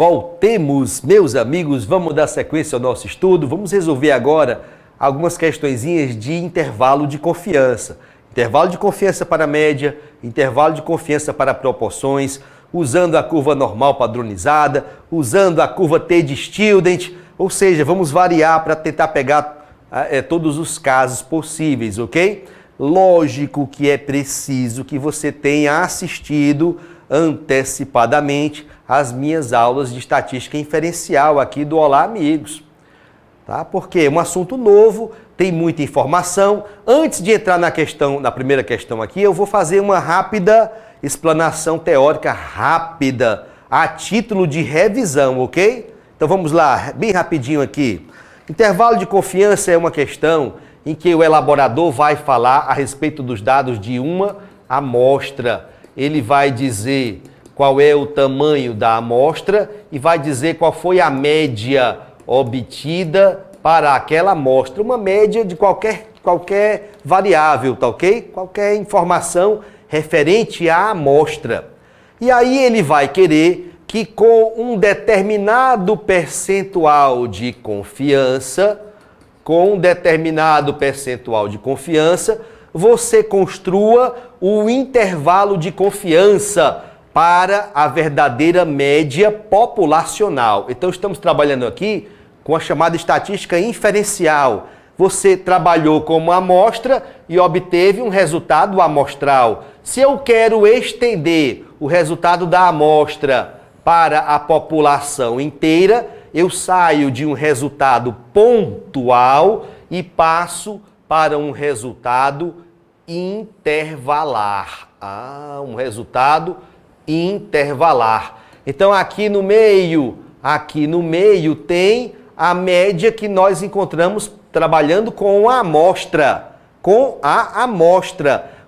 Voltemos, meus amigos, vamos dar sequência ao nosso estudo. Vamos resolver agora algumas questõezinhas de intervalo de confiança. Intervalo de confiança para média, intervalo de confiança para proporções, usando a curva normal padronizada, usando a curva T de Student, ou seja, vamos variar para tentar pegar todos os casos possíveis, ok? Lógico que é preciso que você tenha assistido antecipadamente as minhas aulas de estatística inferencial aqui do Olá Amigos, tá? Porque é um assunto novo, tem muita informação. Antes de entrar na primeira questão aqui, eu vou fazer uma rápida explanação teórica rápida, a título de revisão, ok? Então vamos lá, bem rapidinho aqui. Intervalo de confiança é uma questão em que o elaborador vai falar a respeito dos dados de uma amostra. Ele vai dizer qual é o tamanho da amostra e vai dizer qual foi a média obtida para aquela amostra. Uma média de qualquer variável, tá ok? Qualquer informação referente à amostra. E aí ele vai querer que com um determinado percentual de confiança, você construa o intervalo de confiança para a verdadeira média populacional. Então estamos trabalhando aqui com a chamada estatística inferencial. Você trabalhou com uma amostra e obteve um resultado amostral. Se eu quero estender o resultado da amostra para a população inteira, eu saio de um resultado pontual e passo para um resultado intervalar. Um resultado intervalar. Então aqui no meio tem a média que nós encontramos trabalhando com a amostra.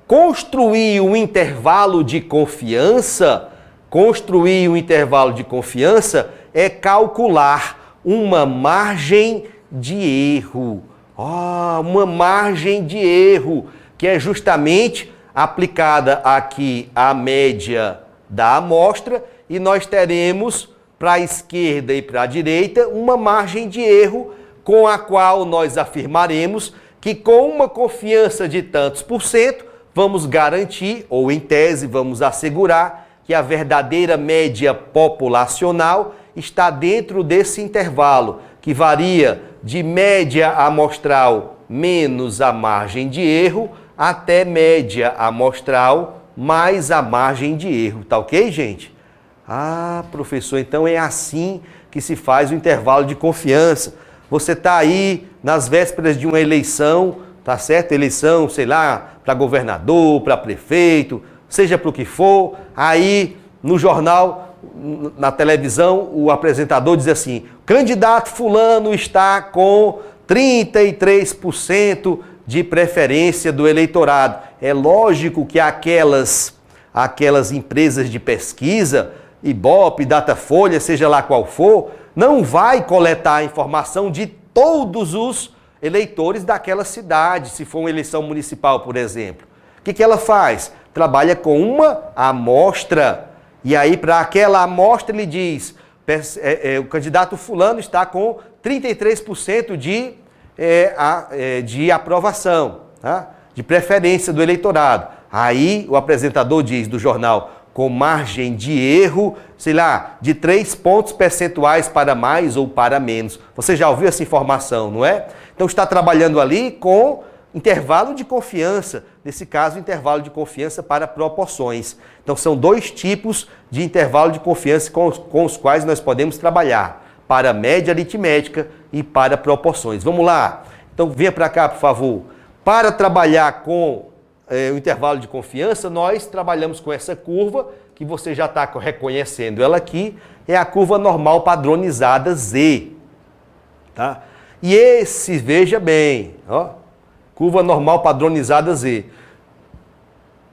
Construir um intervalo de confiança é calcular uma margem de erro. Uma margem de erro, que é justamente aplicada aqui à média da amostra, e nós teremos para a esquerda e para a direita uma margem de erro com a qual nós afirmaremos que com uma confiança de tantos por cento, vamos garantir, ou em tese vamos assegurar, que a verdadeira média populacional está dentro desse intervalo, que varia de média amostral menos a margem de erro até média amostral mais a margem de erro. Tá ok, gente? Professor, então é assim que se faz o intervalo de confiança. Você está aí nas vésperas de uma eleição, tá certo? Eleição, sei lá, para governador, para prefeito, seja para o que for. Aí no jornal, na televisão, o apresentador diz assim: candidato fulano está com 33% de preferência do eleitorado. É lógico que aquelas empresas de pesquisa, Ibope, Datafolha, seja lá qual for, não vai coletar a informação de todos os eleitores daquela cidade, se for uma eleição municipal, por exemplo. O que ela faz? Trabalha com uma amostra. E aí, para aquela amostra, ele diz, o candidato fulano está com 33% de aprovação, tá? De preferência do eleitorado. Aí, o apresentador diz do jornal, com margem de erro, sei lá, de 3 pontos percentuais para mais ou para menos. Você já ouviu essa informação, não é? Então, está trabalhando ali com intervalo de confiança, nesse caso, intervalo de confiança para proporções. Então, são dois tipos de intervalo de confiança com os quais nós podemos trabalhar, para média aritmética e para proporções. Vamos lá? Então, venha para cá, por favor. Para trabalhar com o intervalo de confiança, nós trabalhamos com essa curva, que você já está reconhecendo ela aqui, é a curva normal padronizada Z. Tá? E esse, veja bem, curva normal padronizada Z.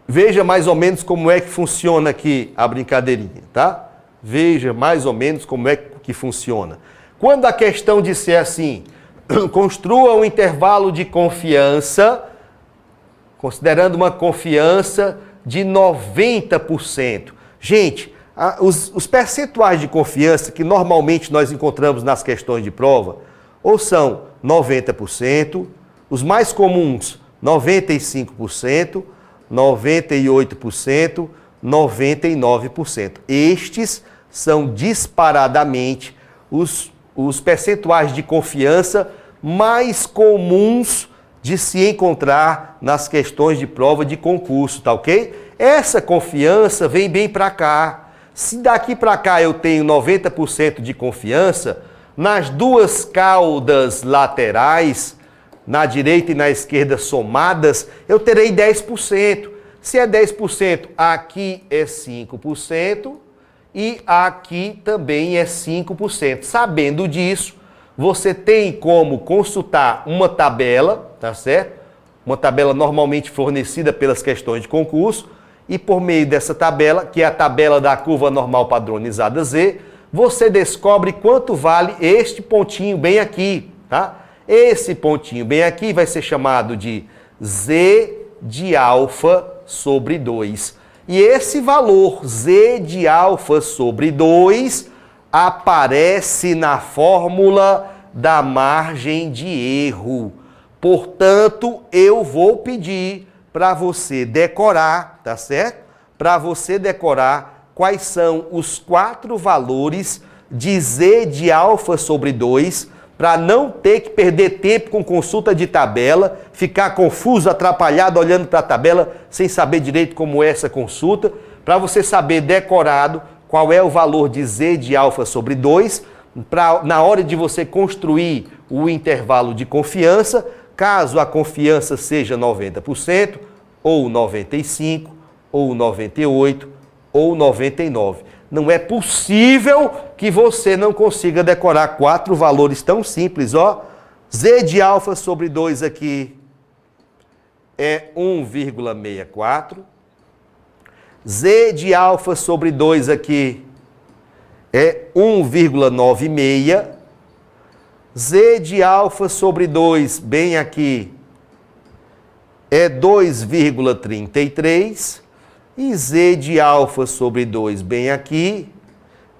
Veja mais ou menos como é que funciona aqui a brincadeirinha, tá? Veja mais ou menos como é que funciona. Quando a questão disser assim, construa um intervalo de confiança, considerando uma confiança de 90%. Gente, Os percentuais de confiança que normalmente nós encontramos nas questões de prova, ou são 90%, os mais comuns 95%, 98%, 99%. Estes são disparadamente os percentuais de confiança mais comuns de se encontrar nas questões de prova de concurso, tá ok? Essa confiança vem bem para cá. Se daqui para cá eu tenho 90% de confiança, nas duas caudas laterais, na direita e na esquerda somadas, eu terei 10%. Se é 10%, aqui é 5% e aqui também é 5%. Sabendo disso, você tem como consultar uma tabela, tá certo? Uma tabela normalmente fornecida pelas questões de concurso, e por meio dessa tabela, que é a tabela da curva normal padronizada Z, você descobre quanto vale este pontinho bem aqui, tá? Esse pontinho bem aqui vai ser chamado de Z de alfa sobre 2. E esse valor Z de alfa sobre 2 aparece na fórmula da margem de erro. Portanto, eu vou pedir para você decorar, tá certo? Para você decorar quais são os 4 valores de Z de alfa sobre 2, para não ter que perder tempo com consulta de tabela, ficar confuso, atrapalhado, olhando para a tabela, sem saber direito como é essa consulta, para você saber decorado qual é o valor de Z de alfa sobre 2, na hora de você construir o intervalo de confiança, caso a confiança seja 90%, ou 95%, ou 98%, ou 99%. Não é possível que você não consiga decorar 4 valores tão simples, ó. Z de alfa sobre 2 aqui é 1,64. Z de alfa sobre 2 aqui é 1,96. Z de alfa sobre 2, bem aqui, é 2,33. E Z de alfa sobre 2, bem aqui,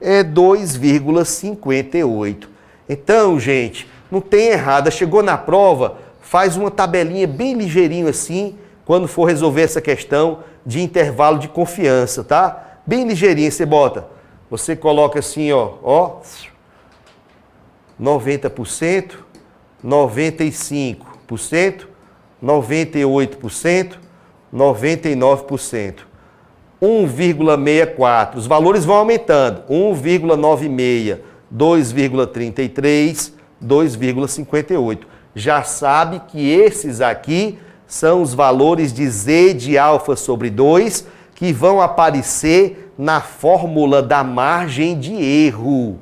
é 2,58. Então, gente, não tem errada. Chegou na prova, faz uma tabelinha bem ligeirinho assim, quando for resolver essa questão de intervalo de confiança, tá? Bem ligeirinho, você coloca assim, ó, 90%, 95%, 98%, 99%. 1,64. Os valores vão aumentando. 1,96, 2,33, 2,58. Já sabe que esses aqui são os valores de Z de alfa sobre 2 que vão aparecer na fórmula da margem de erro.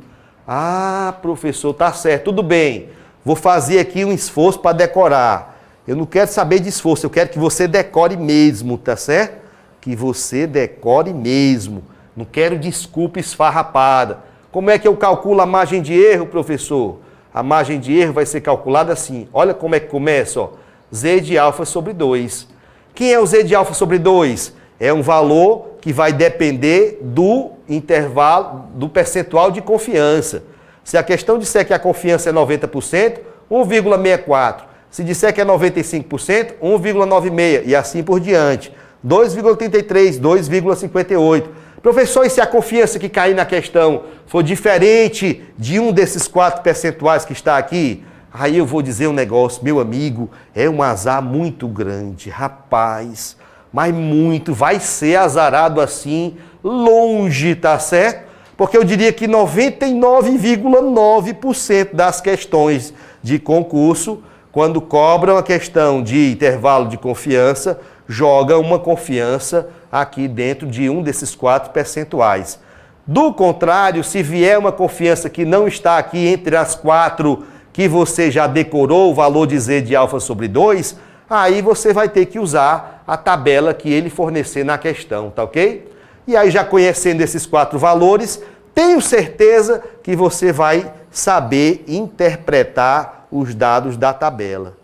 Ah, professor, tá certo, tudo bem. Vou fazer aqui um esforço para decorar. Eu não quero saber de esforço, eu quero que você decore mesmo, tá certo? Que você decore mesmo. Não quero desculpa esfarrapada. Como é que eu calculo a margem de erro, professor? A margem de erro vai ser calculada assim. Olha como é que começa, ó. Z de alfa sobre 2. Quem é o Z de alfa sobre 2? É um valor que vai depender do intervalo, do percentual de confiança. Se a questão disser que a confiança é 90%, 1,64. Se disser que é 95%, 1,96 e assim por diante. 2,33, 2,58. Professor, e se a confiança que cair na questão for diferente de um desses 4 percentuais que está aqui? Aí eu vou dizer um negócio, meu amigo, é um azar muito grande, rapaz, mas muito, vai ser azarado assim, longe, tá certo? Porque eu diria que 99,9% das questões de concurso, quando cobram a questão de intervalo de confiança, joga uma confiança aqui dentro de um desses 4 percentuais. Do contrário, se vier uma confiança que não está aqui entre as 4 que você já decorou o valor de Z de alfa sobre 2, aí você vai ter que usar a tabela que ele fornecer na questão, tá ok? E aí, já conhecendo esses 4 valores, tenho certeza que você vai saber interpretar os dados da tabela.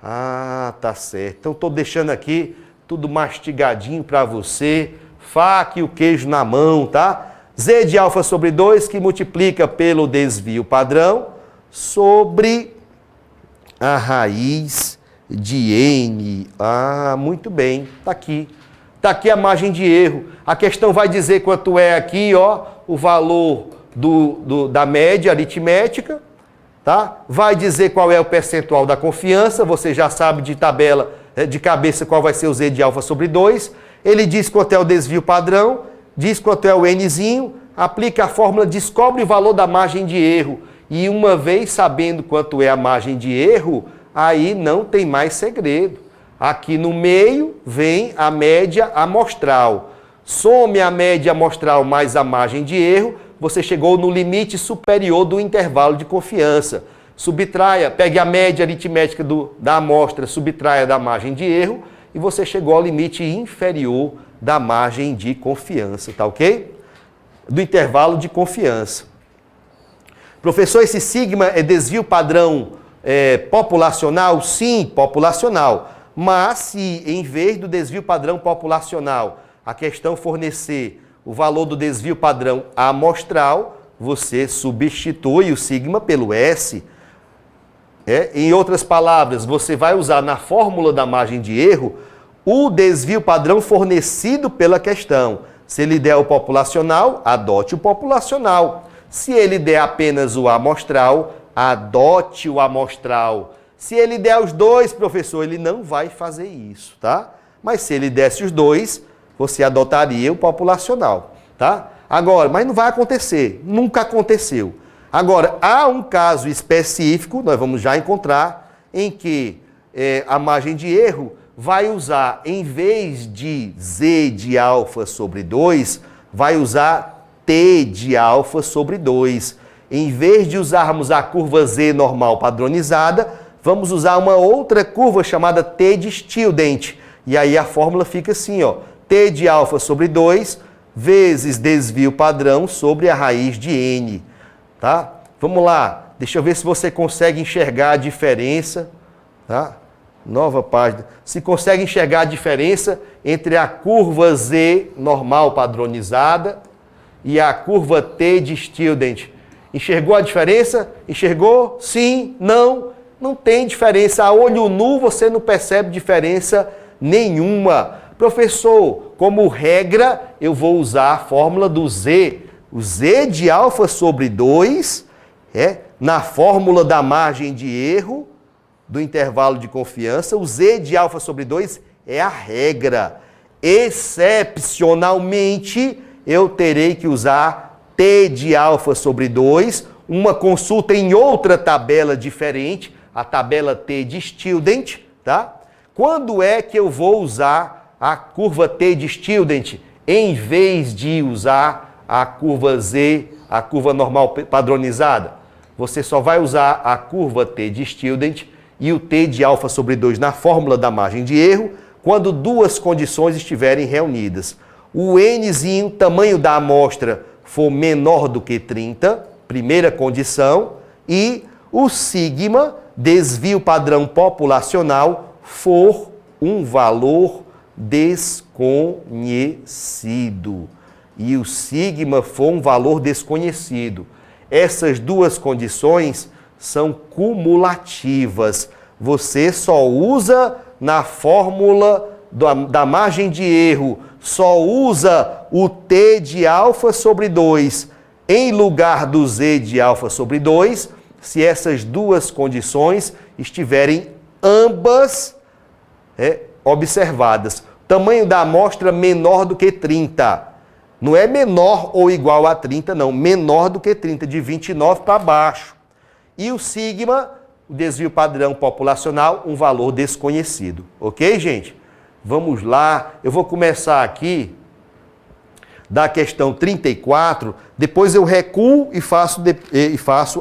Ah, tá certo. Então, estou deixando aqui tudo mastigadinho para você, faca e o queijo na mão, tá? Z de alfa sobre 2 que multiplica pelo desvio padrão sobre a raiz de N. Ah, muito bem, está aqui. Está aqui a margem de erro. A questão vai dizer quanto é aqui, ó, o valor da média aritmética, tá? Vai dizer qual é o percentual da confiança, você já sabe de tabela, de cabeça qual vai ser o Z de alfa sobre 2. Ele diz quanto é o desvio padrão, diz quanto é o Nzinho, aplica a fórmula, descobre o valor da margem de erro. E uma vez sabendo quanto é a margem de erro, aí não tem mais segredo. Aqui no meio vem a média amostral. Some a média amostral mais a margem de erro, você chegou no limite superior do intervalo de confiança. Subtraia, pegue a média aritmética da amostra, subtraia da margem de erro e você chegou ao limite inferior da margem de confiança, tá ok? Do intervalo de confiança. Professor, esse sigma é desvio padrão populacional? Sim, populacional. Mas se em vez do desvio padrão populacional a questão fornecer o valor do desvio padrão amostral, você substitui o sigma pelo S. Em outras palavras, você vai usar na fórmula da margem de erro o desvio padrão fornecido pela questão. Se ele der o populacional, adote o populacional. Se ele der apenas o amostral, adote o amostral. Se ele der os dois, professor, ele não vai fazer isso, tá? Mas se ele desse os dois, você adotaria o populacional, tá? Agora, mas não vai acontecer, nunca aconteceu. Agora, há um caso específico, nós vamos já encontrar, em que a margem de erro vai usar, em vez de Z de alfa sobre 2, vai usar T de alfa sobre 2. Em vez de usarmos a curva Z normal padronizada, vamos usar uma outra curva chamada T de Student. E aí a fórmula fica assim, ó, T de alfa sobre 2 vezes desvio padrão sobre a raiz de N. Tá? Vamos lá, deixa eu ver se você consegue enxergar a diferença. Tá? Nova página. Se consegue enxergar a diferença entre a curva Z normal padronizada e a curva T de Student. Enxergou a diferença? Enxergou? Sim? Não? Não tem diferença. A olho nu você não percebe diferença nenhuma. Professor, como regra, eu vou usar a fórmula do Z. O Z de alfa sobre 2 na fórmula da margem de erro do intervalo de confiança. O Z de alfa sobre 2 é a regra. Excepcionalmente, eu terei que usar T de alfa sobre 2, uma consulta em outra tabela diferente, a tabela T de Student, tá? Quando é que eu vou usar a curva T de Student em vez de usar a curva Z, a curva normal padronizada? Você só vai usar a curva T de Student e o T de alfa sobre 2 na fórmula da margem de erro quando duas condições estiverem reunidas. O Nzinho, tamanho da amostra, for menor do que 30, primeira condição, e o sigma, desvio padrão populacional, for um valor desconhecido. E o sigma for um valor desconhecido. Essas duas condições são cumulativas. Você só usa na fórmula da margem de erro, só usa o T de alfa sobre 2 em lugar do Z de alfa sobre 2, se essas duas condições estiverem ambas observadas. Tamanho da amostra menor do que 30. Não é menor ou igual a 30, não. Menor do que 30, de 29 para baixo. E o sigma, o desvio padrão populacional, um valor desconhecido. Ok, gente? Vamos lá. Eu vou começar aqui da questão 34, depois eu recuo e faço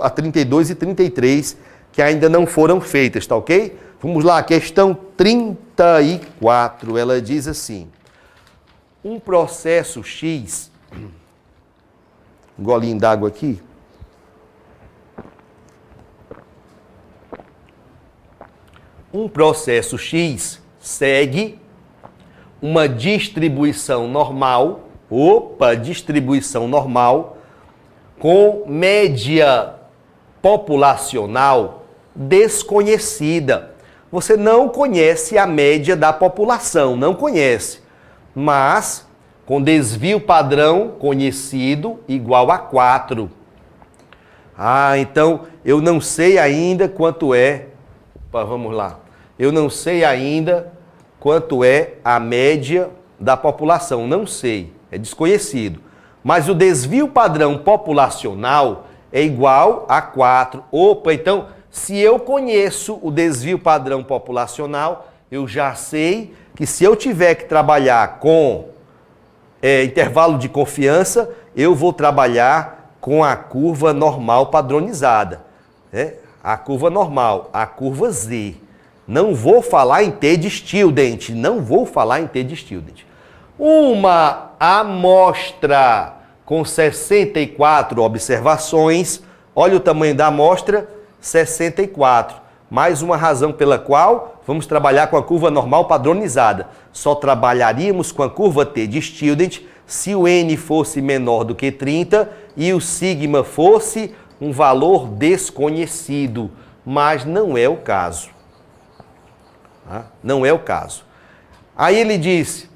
a 32 e 33, que ainda não foram feitas, tá ok? Vamos lá, questão 34, ela diz assim: um processo X, um golinho d'água aqui, um processo X segue uma distribuição normal Opa, distribuição normal com média populacional desconhecida. Você não conhece a média da população, não conhece. Mas com desvio padrão conhecido igual a 4. Então eu não sei ainda quanto é. Vamos lá. Eu não sei ainda quanto é a média da população. Não sei. É desconhecido. Mas o desvio padrão populacional é igual a 4. Opa, então, se eu conheço o desvio padrão populacional, eu já sei que se eu tiver que trabalhar com intervalo de confiança, eu vou trabalhar com a curva normal padronizada. A curva normal, a curva Z. Não vou falar em T de Student, não vou falar em T de Student. Uma amostra com 64 observações, olha o tamanho da amostra, 64. Mais uma razão pela qual vamos trabalhar com a curva normal padronizada. Só trabalharíamos com a curva T de Student se o N fosse menor do que 30 e o sigma fosse um valor desconhecido, mas não é o caso. Não é o caso. Aí ele disse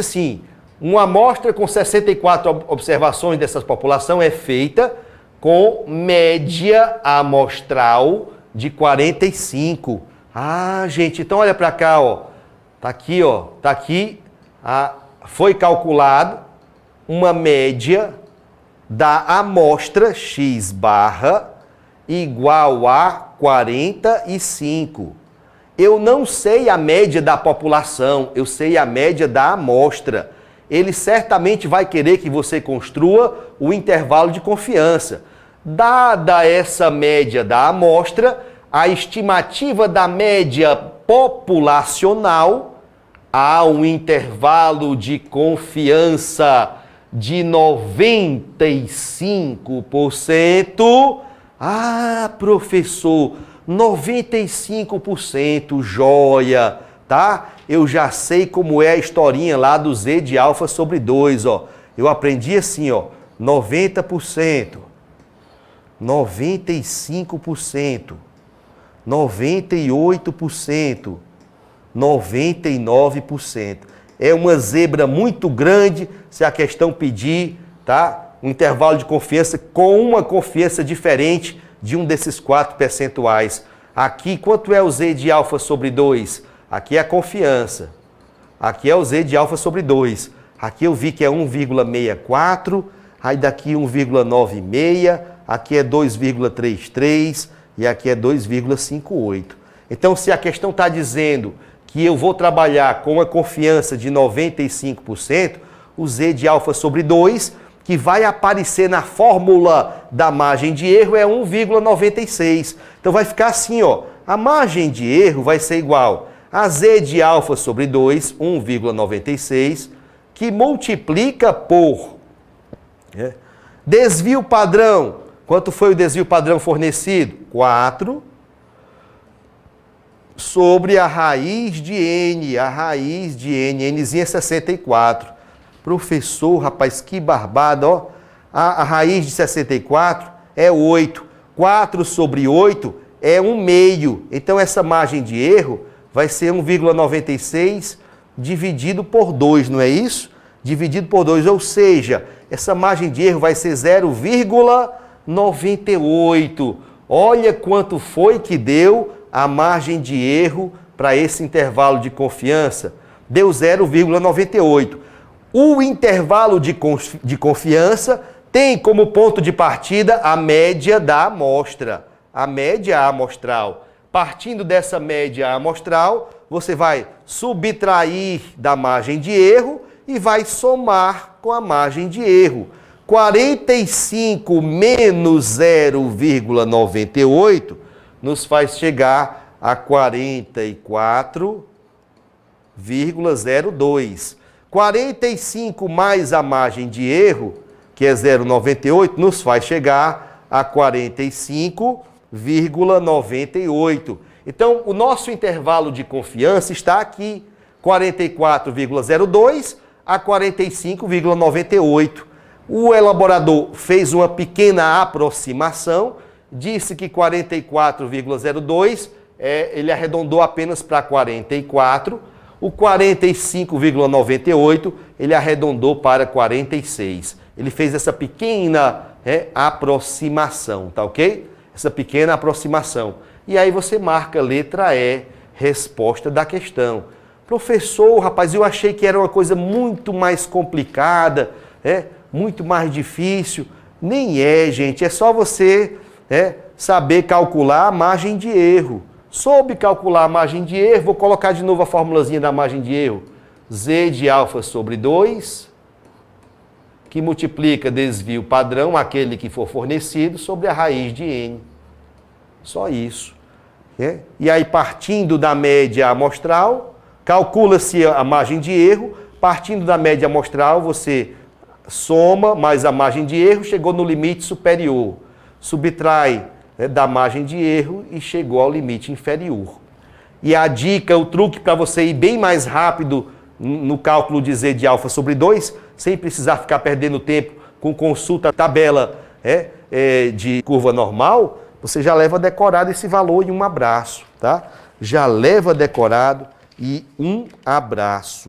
assim, uma amostra com 64 observações dessa população é feita com média amostral de 45. Gente, então olha para cá, ó. Tá aqui, foi calculado uma média da amostra X barra igual a 45. Eu não sei a média da população, eu sei a média da amostra. Ele certamente vai querer que você construa o intervalo de confiança. Dada essa média da amostra, a estimativa da média populacional, há um intervalo de confiança de 95%. Professor, 95%, joia, tá? Eu já sei como é a historinha lá do Z de alfa sobre 2, ó. Eu aprendi assim, ó, 90%, 95%, 98%, 99%. É uma zebra muito grande se a questão pedir, tá? Um intervalo de confiança com uma confiança diferente de um desses 4 percentuais. Aqui, quanto é o Z de alfa sobre 2? Aqui é a confiança. Aqui é o Z de alfa sobre 2. Aqui eu vi que é 1,64, aí daqui 1,96, aqui é 2,33 e aqui é 2,58. Então, se a questão está dizendo que eu vou trabalhar com a confiança de 95%, o Z de alfa sobre 2, que vai aparecer na fórmula da margem de erro, é 1,96. Então vai ficar assim, ó. A margem de erro vai ser igual a Z de alfa sobre 2, 1,96, que multiplica por desvio padrão. Quanto foi o desvio padrão fornecido? 4 sobre a raiz de N. A raiz de N, Nzinha é 64. Professor, rapaz, que barbada, ó. A raiz de 64 é 8. 4 sobre 8 é 1/2. Então, essa margem de erro vai ser 1,96 dividido por 2, não é isso? Dividido por 2, ou seja, essa margem de erro vai ser 0,98. Olha quanto foi que deu a margem de erro para esse intervalo de confiança. Deu 0,98. O intervalo de confiança tem como ponto de partida a média da amostra, a média amostral. Partindo dessa média amostral, você vai subtrair da margem de erro e vai somar com a margem de erro. 45 menos 0,98 nos faz chegar a 44,02. 45 mais a margem de erro, que é 0,98, nos faz chegar a 45,98. Então, o nosso intervalo de confiança está aqui, 44,02. a 45,98. O elaborador fez uma pequena aproximação, disse que 44,02, ele arredondou apenas para 44. O 45,98 ele arredondou para 46. Ele fez essa pequena aproximação, tá ok? Essa pequena aproximação. E aí você marca letra E, resposta da questão. Professor, rapaz, eu achei que era uma coisa muito mais complicada, muito mais difícil. Nem é, gente, é só você saber calcular a margem de erro. Soube calcular a margem de erro, vou colocar de novo a formulazinha da margem de erro. Z de alfa sobre 2, que multiplica desvio padrão, aquele que for fornecido, sobre a raiz de N. Só isso. E aí, partindo da média amostral, calcula-se a margem de erro. Partindo da média amostral, você soma mais a margem de erro, chegou no limite superior. Subtrai da margem de erro e chegou ao limite inferior. E a dica, o truque para você ir bem mais rápido no cálculo de Z de alfa sobre 2, sem precisar ficar perdendo tempo com consulta tabela de curva normal, você já leva decorado esse valor em um abraço, tá? Já leva decorado e um abraço.